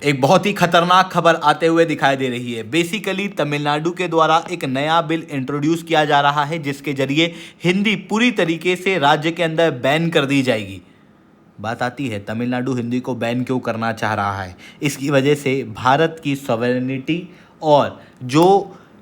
एक बहुत ही खतरनाक खबर आते हुए दिखाई दे रही है। बेसिकली तमिलनाडु के द्वारा एक नया बिल इंट्रोड्यूस किया जा रहा है जिसके जरिए हिंदी पूरी तरीके से राज्य के अंदर बैन कर दी जाएगी। बात आती है तमिलनाडु हिंदी को बैन क्यों करना चाह रहा है। इसकी वजह से भारत की सॉवरेनिटी और जो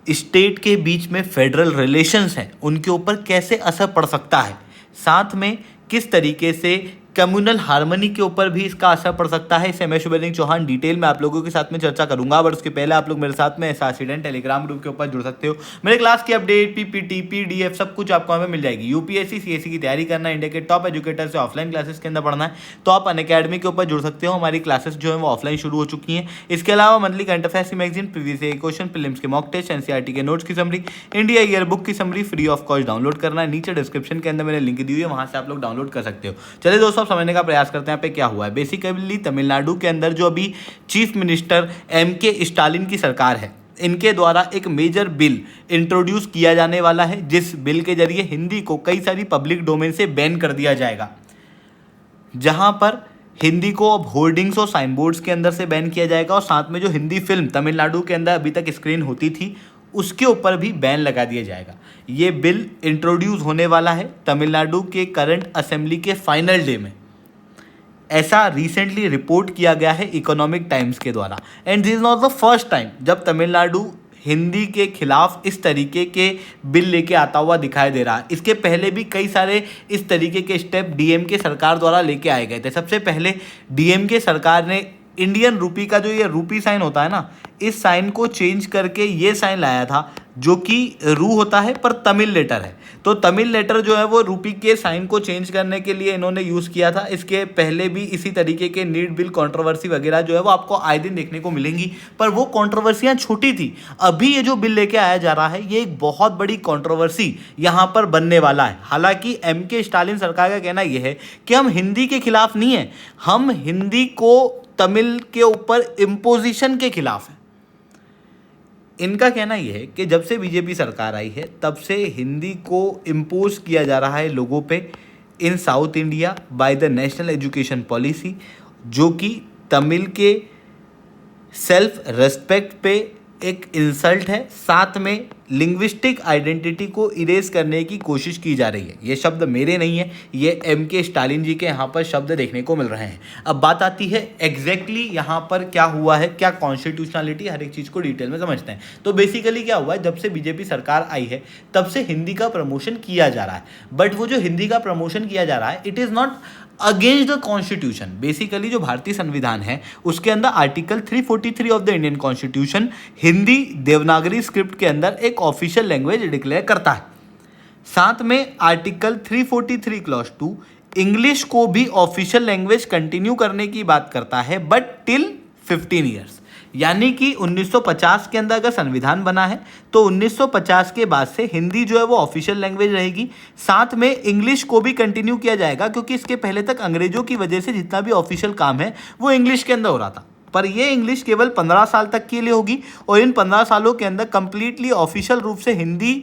स्टेट के बीच में फेडरल रिलेशंस हैं उनके ऊपर कैसे असर पड़ सकता है, साथ में किस तरीके से कम्युनल हार्मनी के ऊपर भी इसका असर पड़ सकता है। इसे मैं शुभेंद्र चौहान डिटेल में आप लोगों के साथ में चर्चा करूंगा। बट उसके पहले आप लोग मेरे साथ में एसआरसीडेंट टेलीग्राम ग्रुप के ऊपर जुड़ सकते हो। मेरे क्लास की अपडेट, पीपीटी, पीडीएफ सब कुछ आपको हमें मिल जाएगी। यूपीएससी सीएससी की तैयारी करना है, इंडिया के टॉप एजुकेटर से ऑफलाइन क्लासेस के अंदर पढ़ना है तो आप अनअकैडमी के ऊपर जुड़ सकते हो। हमारी क्लासेस जो है वो ऑफलाइन शुरू हो चुकी हैं। इसके अलावा मंथली करंट अफेयर्स की magazine, previous year question, prelims के मॉक टेस्ट, एनसीईआरटी के नोट्स की समरी, इंडिया ईयर बुक की summary free of cost download करना है। नीचे डिस्क्रिप्शन के अंदर मैंने लिंक दी हुई है, वहां से आप लोग डाउनलोड कर सकते हो। चलिए दोस्तों, आप समझने का प्रयास करते हैं यहाँ पे क्या हुआ है। बेसिकली तमिलनाडु के अंदर जो अभी चीफ मिनिस्टर एमके स्टालिन की सरकार है, इनके द्वारा एक मेजर बिल इंट्रोड्यूस किया जाने वाला है जिस बिल के जरिए हिंदी को कई सारी पब्लिक डोमेन से बैन कर दिया जाएगा। जहां पर हिंदी को अब होर्डिंग्स और साइन बोर्ड्स के अंदर से बैन किया जाएगा और साथ में जो हिंदी फिल्म तमिलनाडु के अंदर अभी तक स्क्रीन होती थी उसके ऊपर भी बैन लगा दिया जाएगा। ये बिल इंट्रोड्यूस होने वाला है तमिलनाडु के करंट असेंबली के फाइनल डे में, ऐसा रिसेंटली रिपोर्ट किया गया है इकोनॉमिक टाइम्स के द्वारा। And this is not the first time जब तमिलनाडु हिंदी के खिलाफ इस तरीके के बिल लेके आता हुआ दिखाई दे रहा है। इसके पहले भी कई सारे इस तरीके के स्टेप डीएमके सरकार द्वारा लेके आए गए थे। सबसे पहले डीएमके सरकार ने इंडियन रूपी का जो ये रूपी साइन होता है ना, इस साइन को चेंज करके ये साइन लाया था जो कि रू होता है पर तमिल लेटर है। तो तमिल लेटर जो है वो रूपी के साइन को चेंज करने के लिए इन्होंने यूज़ किया था। इसके पहले भी इसी तरीके के नीट बिल कंट्रोवर्सी वगैरह जो है वो आपको आए दिन देखने को मिलेंगी, पर वो कंट्रोवर्सियाँ छोटी थी। अभी ये जो बिल लेके आया जा रहा है ये एक बहुत बड़ी कंट्रोवर्सी यहाँ पर बनने वाला है। हालांकि एमके स्टालिन सरकार का कहना यह है कि हम हिंदी के खिलाफ नहीं है, हम हिंदी को तमिल के ऊपर इम्पोजिशन के खिलाफ है। इनका कहना यह है कि जब से बीजेपी सरकार आई है तब से हिंदी को इम्पोज किया जा रहा है लोगों पे in South India by the national education policy, जो कि तमिल के सेल्फ रेस्पेक्ट पे एक इंसल्ट है। साथ में लिंग्विस्टिक आइडेंटिटी को इरेज करने की कोशिश की जा रही है। ये शब्द मेरे नहीं है, ये एमके स्टालिन जी के यहाँ पर शब्द देखने को मिल रहे हैं। अब बात आती है एग्जैक्टली यहाँ पर क्या हुआ है, क्या कॉन्स्टिट्यूशनलिटी, हर एक चीज़ को डिटेल में समझते हैं। तो बेसिकली क्या हुआ है, जब से बीजेपी सरकार आई है तब से हिंदी का प्रमोशन किया जा रहा है। बट वो जो हिंदी का प्रमोशन किया जा रहा है it is not against the constitution. Basically जो भारतीय संविधान है उसके अंदर article 343 of the Indian constitution Hindi Devanagari script के अंदर एक ऑफिशियल लैंग्वेज डिक्लेयर करता है। साथ में आर्टिकल 343 क्लॉज 2 इंग्लिश को भी ऑफिशियल लैंग्वेज कंटिन्यू करने की बात करता है, बट टिल 15 ईयर्स। यानी कि 1950 के अंदर अगर संविधान बना है तो 1950 के बाद से हिंदी जो है वो ऑफिशियल लैंग्वेज रहेगी। साथ में इंग्लिश को भी कंटिन्यू किया जाएगा, क्योंकि इसके पहले तक अंग्रेजों की वजह से जितना भी ऑफिशियल काम है वो इंग्लिश के अंदर हो रहा था। पर ये इंग्लिश केवल 15 साल तक के लिए होगी और इन 15 सालों के अंदर कंप्लीटली ऑफिशियल रूप से हिंदी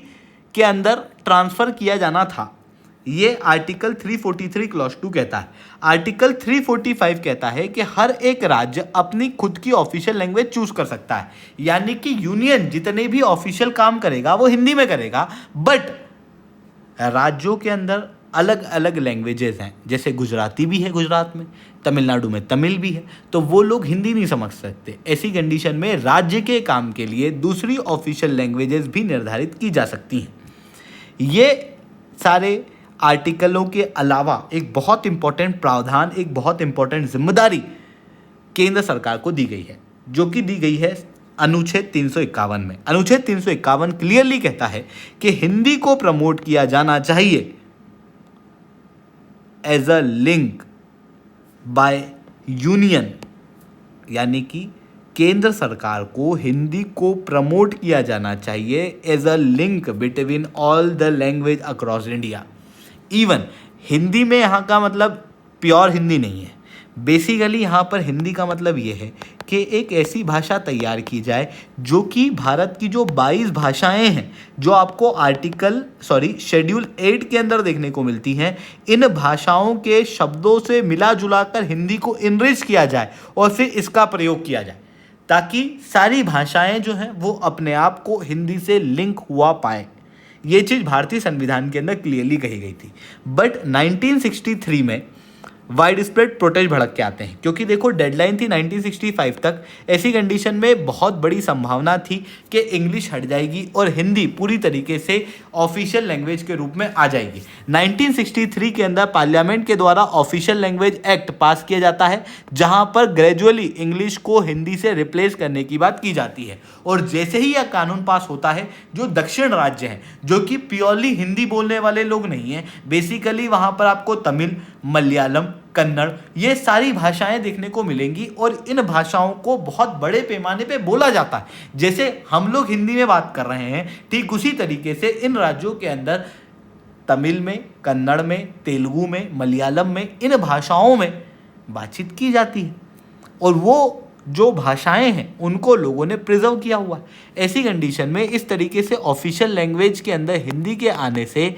के अंदर ट्रांसफ़र किया जाना था। ये आर्टिकल 343 क्लॉज 2 कहता है। आर्टिकल 345 कहता है कि हर एक राज्य अपनी खुद की ऑफिशियल लैंग्वेज चूज कर सकता है। यानी कि यूनियन जितने भी ऑफिशियल काम करेगा वो हिंदी में करेगा, बट राज्यों के अंदर अलग अलग लैंग्वेजेस हैं। जैसे गुजराती भी है गुजरात में, तमिलनाडु में तमिल भी है, तो वो लोग हिंदी नहीं समझ सकते। ऐसी कंडीशन में राज्य के काम के लिए दूसरी ऑफिशियल लैंग्वेजेस भी निर्धारित की जा सकती हैं। ये सारे आर्टिकलों के अलावा एक बहुत इंपॉर्टेंट प्रावधान, एक बहुत इंपॉर्टेंट जिम्मेदारी केंद्र सरकार को दी गई है, जो कि दी गई है अनुच्छेद 351 में। अनुच्छेद 351 क्लियरली कहता है कि हिंदी को प्रमोट किया जाना चाहिए as a link by union, यानी कि केंद्र सरकार को हिंदी को प्रमोट किया जाना चाहिए as a link between all the language across India. Even Hindi में यहाँ का मतलब प्योर हिंदी नहीं है, बेसिकली यहाँ पर हिंदी का मतलब ये है कि एक ऐसी भाषा तैयार की जाए जो कि भारत की जो 22 भाषाएं हैं जो आपको शेड्यूल 8 के अंदर देखने को मिलती हैं, इन भाषाओं के शब्दों से मिला जुला कर हिंदी को इनरिच किया जाए और फिर इसका प्रयोग किया जाए, ताकि सारी भाषाएं जो हैं वो अपने आप को हिंदी से लिंक हुआ पाएँ। ये चीज़ भारतीय संविधान के अंदर क्लियरली कही गई थी। बट 1963 में वाइड स्प्रेड प्रोटेस्ट भड़क के आते हैं, क्योंकि देखो डेडलाइन थी 1965 तक। ऐसी कंडीशन में बहुत बड़ी संभावना थी कि इंग्लिश हट जाएगी और हिंदी पूरी तरीके से ऑफिशियल लैंग्वेज के रूप में आ जाएगी। 1963 के अंदर पार्लियामेंट के द्वारा ऑफिशियल लैंग्वेज एक्ट पास किया जाता है, जहां पर ग्रेजुअली इंग्लिश को हिंदी से रिप्लेस करने की बात की जाती है। और जैसे ही यह कानून पास होता है, जो दक्षिण राज्य हैं, जो कि प्योरली हिंदी बोलने वाले लोग नहीं हैं, बेसिकली वहां पर आपको तमिल, मलयालम, कन्नड़, ये सारी भाषाएं देखने को मिलेंगी और इन भाषाओं को बहुत बड़े पैमाने पे बोला जाता है। जैसे हम लोग हिंदी में बात कर रहे हैं, ठीक उसी तरीके से इन राज्यों के अंदर तमिल में, कन्नड़ में, तेलुगु में, मलयालम में, इन भाषाओं में बातचीत की जाती है और वो जो भाषाएं हैं उनको लोगों ने प्रिजर्व किया हुआ है। ऐसी कंडीशन में इस तरीके से ऑफिशियल लैंग्वेज के अंदर हिंदी के आने से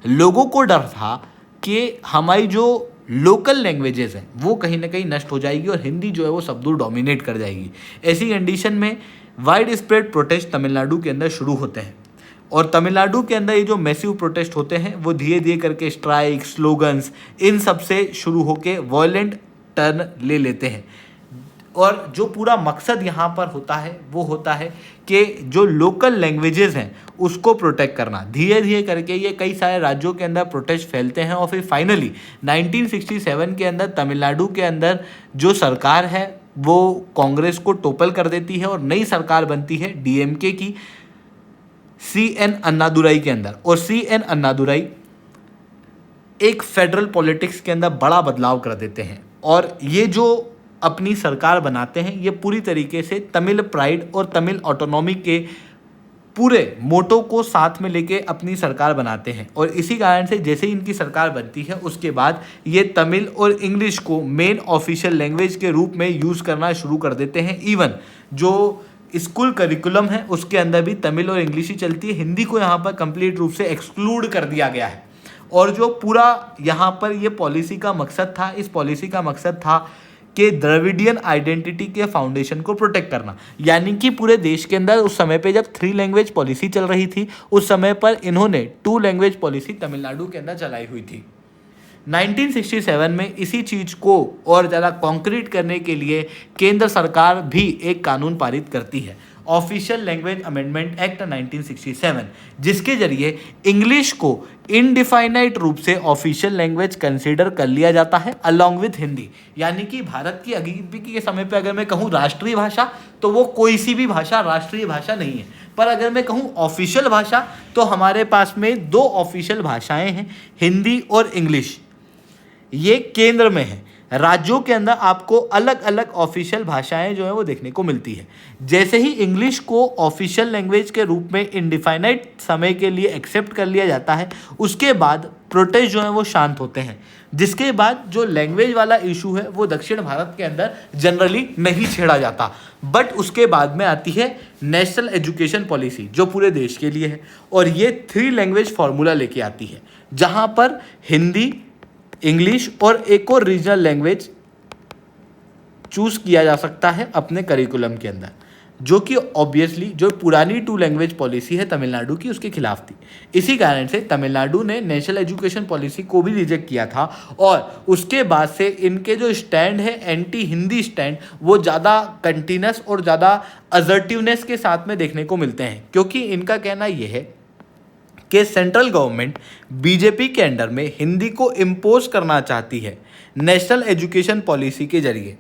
लोगों को डर था कि हमारी जो लोकल लैंग्वेजेस हैं वो कहीं ना कहीं नष्ट हो जाएगी और हिंदी जो है वो सब दूर डोमिनेट कर जाएगी। ऐसी कंडीशन में वाइड स्प्रेड प्रोटेस्ट तमिलनाडु के अंदर शुरू होते हैं और तमिलनाडु के अंदर ये जो मैसिव प्रोटेस्ट होते हैं वो धीरे धीरे करके स्ट्राइक, स्लोगन्स, इन सब से शुरू होके वॉयलेंट टर्न ले लेते हैं। और जो पूरा मकसद यहाँ पर होता है वो होता है कि जो लोकल लैंग्वेजेस हैं उसको प्रोटेक्ट करना। धीरे धीरे करके ये कई सारे राज्यों के अंदर प्रोटेस्ट फैलते हैं और फिर फाइनली 1967 के अंदर तमिलनाडु के अंदर जो सरकार है वो कांग्रेस को टोपल कर देती है और नई सरकार बनती है डीएमके की, सीएन अन्नादुराई के अंदर। और सीएन अन्नादुराई एक फेडरल पॉलिटिक्स के अंदर बड़ा बदलाव कर देते हैं और ये जो अपनी सरकार बनाते हैं ये पूरी तरीके से तमिल प्राइड और तमिल ऑटोनॉमी के पूरे मोटो को साथ में लेके अपनी सरकार बनाते हैं। और इसी कारण से जैसे ही इनकी सरकार बनती है उसके बाद ये तमिल और इंग्लिश को मेन ऑफिशियल लैंग्वेज के रूप में यूज़ करना शुरू कर देते हैं। इवन जो स्कूल करिकुलम है उसके अंदर भी तमिल और इंग्लिश ही चलती है, हिंदी को यहाँ पर कंप्लीट रूप से एक्सक्लूड कर दिया गया है। और जो पूरा यहाँ पर ये पॉलिसी का मकसद था, इस पॉलिसी का मकसद था कि द्रविडियन आइडेंटिटी के फाउंडेशन को प्रोटेक्ट करना। यानी कि पूरे देश के अंदर उस समय पे जब 3 लैंग्वेज पॉलिसी चल रही थी, उस समय पर इन्होंने 2 लैंग्वेज पॉलिसी तमिलनाडु के अंदर चलाई हुई थी। 1967 में इसी चीज़ को और ज़्यादा कॉन्क्रीट करने के लिए केंद्र सरकार भी एक कानून पारित करती है, ऑफिशियल लैंग्वेज अमेंडमेंट एक्ट 1967, जिसके जरिए इंग्लिश को इनडिफाइनाइट रूप से ऑफिशियल लैंग्वेज कंसीडर कर लिया जाता है अलॉन्ग विथ हिंदी। यानी कि भारत की अभी के समय पे अगर मैं कहूँ राष्ट्रीय भाषा, तो वो कोई सी भी भाषा राष्ट्रीय भाषा नहीं है। पर अगर मैं कहूँ ऑफिशियल भाषा, तो हमारे पास में 2 ऑफिशियल भाषाएं हैं, हिंदी और इंग्लिश। ये केंद्र में है, राज्यों के अंदर आपको अलग अलग ऑफिशियल भाषाएं जो है वो देखने को मिलती है। जैसे ही इंग्लिश को ऑफिशियल लैंग्वेज के रूप में इनडिफाइनाइट समय के लिए एक्सेप्ट कर लिया जाता है, उसके बाद प्रोटेस्ट जो है वो शांत होते हैं। जिसके बाद जो लैंग्वेज वाला इशू है वो दक्षिण भारत के अंदर जनरली नहीं छेड़ा जाता। बट उसके बाद में आती है नेशनल एजुकेशन पॉलिसी जो पूरे देश के लिए है, और ये 3 लैंग्वेज फार्मूला लेके आती है, जहाँ पर हिंदी, इंग्लिश और एक और रीजनल लैंग्वेज चूज़ किया जा सकता है अपने करिकुलम के अंदर, जो कि ऑब्वियसली जो पुरानी 2 लैंग्वेज पॉलिसी है तमिलनाडु की उसके खिलाफ थी। इसी कारण से तमिलनाडु ने नेशनल एजुकेशन पॉलिसी को भी रिजेक्ट किया था और उसके बाद से इनके जो स्टैंड है एंटी हिंदी स्टैंड, वो ज़्यादा कंटिन्यूस और ज़्यादा असर्टिवनेस के साथ में देखने को मिलते हैं, क्योंकि इनका कहना यह है कि सेंट्रल गवर्नमेंट बीजेपी के अंडर में हिंदी को इम्पोज करना चाहती है नेशनल एजुकेशन पॉलिसी के जरिए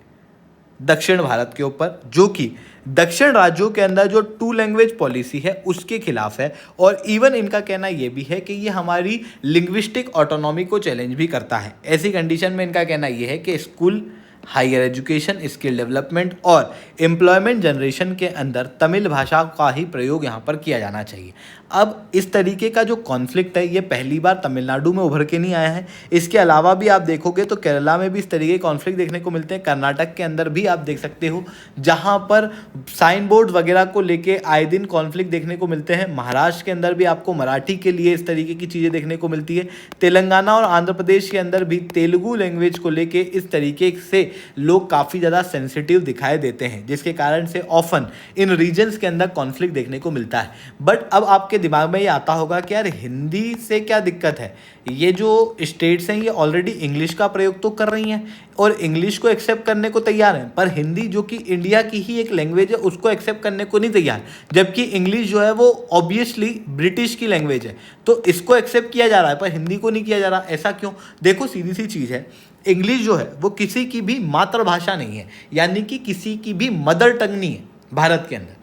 दक्षिण भारत के ऊपर, जो कि दक्षिण राज्यों के अंदर जो 2 लैंग्वेज पॉलिसी है उसके खिलाफ है। और इवन इनका कहना यह भी है कि ये हमारी लिंग्विस्टिक ऑटोनॉमी को चैलेंज भी करता है। ऐसी कंडीशन में इनका कहना यह है कि school, higher education, skill development और एम्प्लॉयमेंट जनरेशन के अंदर तमिल भाषा का ही प्रयोग यहाँ पर किया जाना चाहिए। अब इस तरीके का जो कॉन्फ्लिक्ट है ये पहली बार तमिलनाडु में उभर के नहीं आया है। इसके अलावा भी आप देखोगे तो केरला में भी इस तरीके के कॉन्फ्लिक्ट देखने को मिलते हैं। कर्नाटक के अंदर भी आप देख सकते हो जहां पर साइन बोर्ड वगैरह को लेके आए दिन कॉन्फ्लिक्ट देखने को मिलते हैं। महाराष्ट्र के अंदर भी आपको मराठी के लिए इस तरीके की चीज़ें देखने को मिलती है। तेलंगाना और आंध्र प्रदेश के अंदर भी तेलुगु लैंग्वेज को लेके इस तरीके से लोग काफ़ी ज़्यादा सेंसिटिव दिखाई देते हैं, जिसके कारण से ऑफन इन रीजन्स के अंदर कॉन्फ्लिक्ट देखने को मिलता है। बट अब आपके दिमाग में ये आता होगा कि यार हिंदी से क्या दिक्कत है, ये जो स्टेट्स हैं ये ऑलरेडी इंग्लिश का प्रयोग तो कर रही हैं और इंग्लिश को एक्सेप्ट करने को तैयार हैं, पर हिंदी जो कि इंडिया की ही एक लैंग्वेज है उसको एक्सेप्ट करने को नहीं तैयार, जबकि इंग्लिश जो है वो ऑब्वियसली ब्रिटिश की लैंग्वेज है, तो इसको एक्सेप्ट किया जा रहा है पर हिंदी को नहीं किया जा रहा। ऐसा क्यों? देखो सीधी सी चीज़ है, इंग्लिश जो है वो किसी की भी मातृभाषा नहीं है, यानी कि किसी की भी मदर टंग नहीं है भारत के अंदर,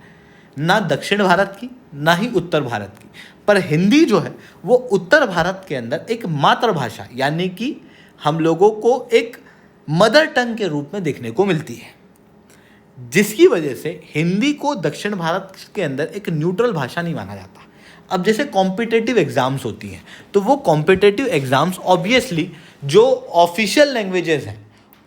ना दक्षिण भारत की ना ही उत्तर भारत की। पर हिंदी जो है वो उत्तर भारत के अंदर एक मातृभाषा यानी कि हम लोगों को एक मदर टंग के रूप में देखने को मिलती है, जिसकी वजह से हिंदी को दक्षिण भारत के अंदर एक न्यूट्रल भाषा नहीं माना जाता। अब जैसे कॉम्पिटिटिव एग्जाम्स होती हैं तो वो कॉम्पिटिटिव एग्जाम्स ऑब्वियसली जो ऑफिशियल लैंग्वेजेस हैं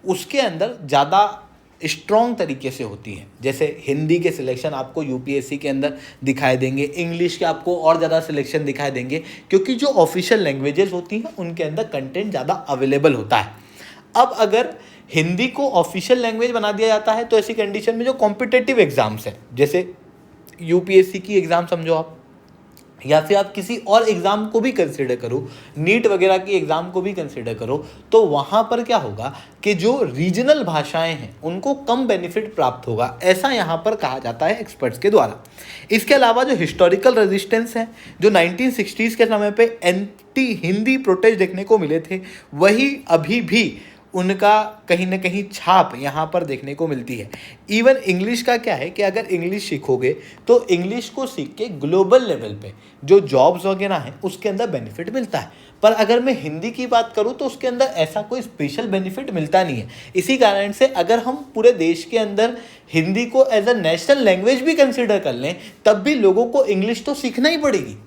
उसके अंदर ज़्यादा स्ट्रॉन्ग तरीके से होती हैं। जैसे हिंदी के सिलेक्शन आपको यूपीएससी के अंदर दिखाई देंगे, इंग्लिश के आपको और ज़्यादा सिलेक्शन दिखाई देंगे, क्योंकि जो ऑफिशियल लैंग्वेजेस होती हैं उनके अंदर कंटेंट ज़्यादा अवेलेबल होता है। अब अगर हिंदी को ऑफिशियल लैंग्वेज बना दिया जाता है तो ऐसी कंडीशन में जो कॉम्पिटिटिव एग्जाम्स हैं, जैसे यूपीएससी की एग्ज़ाम समझो आप, या फिर आप किसी और एग्ज़ाम को भी कंसिडर करो, नीट वगैरह की एग्ज़ाम को भी कंसिडर करो, तो वहाँ पर क्या होगा कि जो रीजनल भाषाएं हैं उनको कम बेनिफिट प्राप्त होगा, ऐसा यहाँ पर कहा जाता है एक्सपर्ट्स के द्वारा। इसके अलावा जो हिस्टोरिकल रेजिस्टेंस है, जो 1960s के समय पे एंटी हिंदी प्रोटेस्ट देखने को मिले थे, वही अभी भी उनका कहीं ना कहीं छाप यहाँ पर देखने को मिलती है। इवन इंग्लिश का क्या है कि अगर इंग्लिश सीखोगे तो इंग्लिश को सीख के ग्लोबल लेवल पे जो जॉब्स वगैरह हैं उसके अंदर बेनिफिट मिलता है, पर अगर मैं हिंदी की बात करूँ तो उसके अंदर ऐसा कोई स्पेशल बेनिफिट मिलता नहीं है। इसी कारण से अगर हम पूरे देश के अंदर हिंदी को एज अ नेशनल लैंग्वेज भी कंसिडर कर लें तब भी लोगों को इंग्लिश तो सीखना ही पड़ेगी,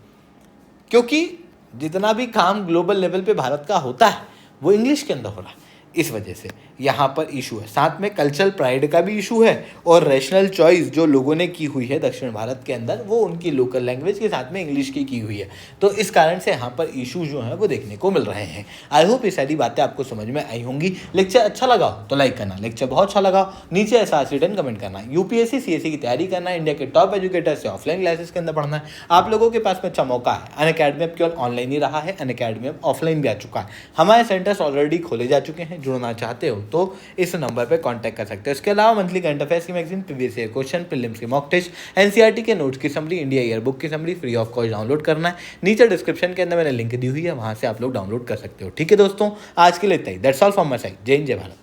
क्योंकि जितना भी काम ग्लोबल लेवल पे भारत का होता है वो इंग्लिश के अंदर हो रहा है। इस वजह से यहाँ पर इशू है, साथ में कल्चरल प्राइड का भी इशू है और रैशनल चॉइस जो लोगों ने की हुई है दक्षिण भारत के अंदर वो उनकी लोकल लैंग्वेज के साथ में इंग्लिश की हुई है। तो इस कारण से यहाँ पर इशू जो है वो देखने को मिल रहे हैं। आई होप ये सारी बातें आपको समझ में आई होंगी। लेक्चर अच्छा लगा हो तो लाइक करना, लेक्चर बहुत अच्छा लगा हो नीचे ऐसा रिटर्न कमेंट करना। यूपीएससी सीएससी की तैयारी करना है, इंडिया के टॉप एजुकेटर से ऑफलाइन क्लासेस के अंदर पढ़ना है, आप लोगों के पास में अच्छा मौका है। अनअकैडमी अब केवल ऑनलाइन ही रहा है, अनअकैडमी अब ऑफलाइन भी आ चुका है। हमारे सेंटर्स ऑलरेडी खोले जा चुके हैं, जुड़ना चाहते हो तो इस नंबर पे कांटेक्ट कर सकते हो। इसके अलावा मंथली करंट अफेयर्स की magazine, previous year question, prelims के मॉक टेस्ट, एनसीईआरटी के नोट्स की समरी, इंडिया ईयर बुक की summary free of cost download करना है। नीचे डिस्क्रिप्शन के अंदर मैंने लिंक दी हुई है, वहां से आप लोग डाउनलोड कर सकते हो। ठीक है दोस्तों, आज के लिए इतना ही। That's all from my side. जय हिंद, जय भारत।